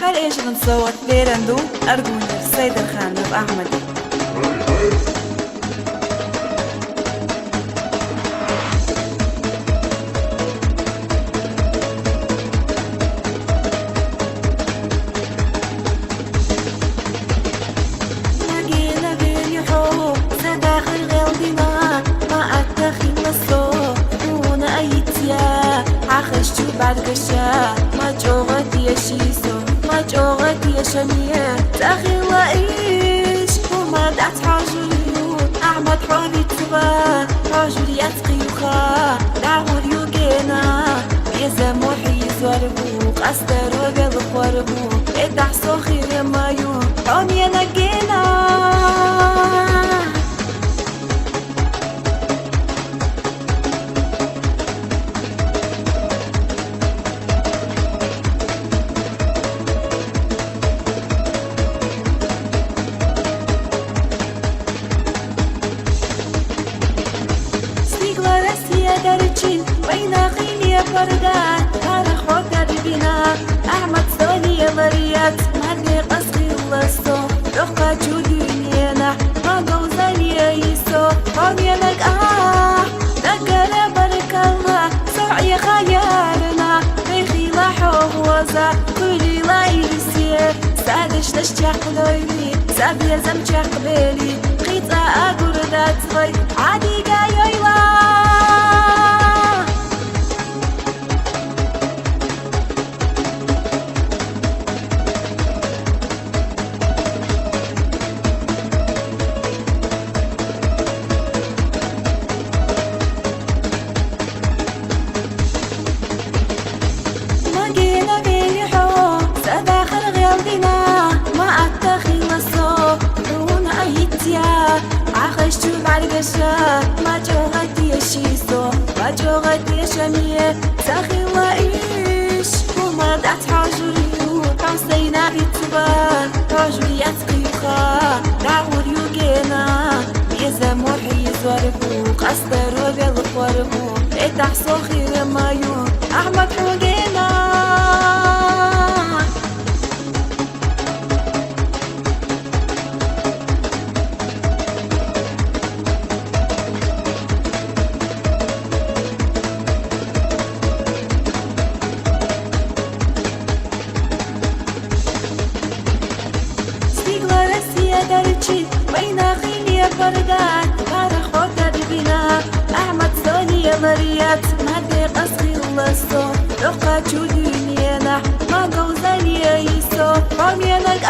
هل ايش بنصوت ليرندو أرجوني السيد الخان أحمدي. عخشتو بعد قشا ما جوغتي يا شيسو ما جوغتي يا شمية تاخي وإيش وما دعت حاجريو أحمد حبي تبا حاجري أتقيوخا دعور يوغينا بيزا موحي زواربو قصدرو قلب واربو اتحسو خير مايو حومي نقينا درجين بين خيلي فردات تاريخ دربنا أحمد صالي مريات مدي قصري اللصو لقى جودينينا ما قوزاني يسو قامينك نقر برك الله سعي خيارنا بيخي لا حوزة كلي لا يسير سادش تشتاق ليلي سابيا زمشاق بيلي قيطة أقول ذات غي عادي قايلا عخشتو بعد قشا ما جوغتي يا شيسو ما جوغتي يا شمية ساخي وإيش وما دعت حاجريو حسينا بيتبان حاجري أتقيوخا دعور يوغينا بيزا موحي زواربو قصدرو قلب واربو اتحسو خير مايو أحمد حوغينا درجي بين خيلي فردات تاريخ دربنا أحمد صالي مريات مدي قصري اللصو لقى جودينينا ما قوزاني يسو قامينك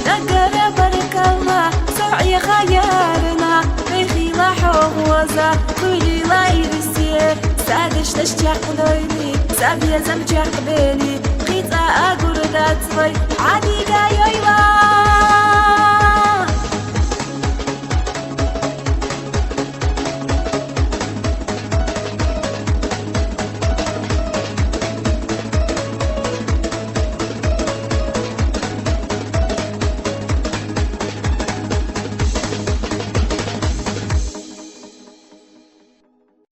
نقر برك الله سعي خيارنا بيخي لا حوزة كلي لا يسير سادش تشتاق ليلي سابيا زمشاق بيلي قيطة أقول ذات غي عادي قايلا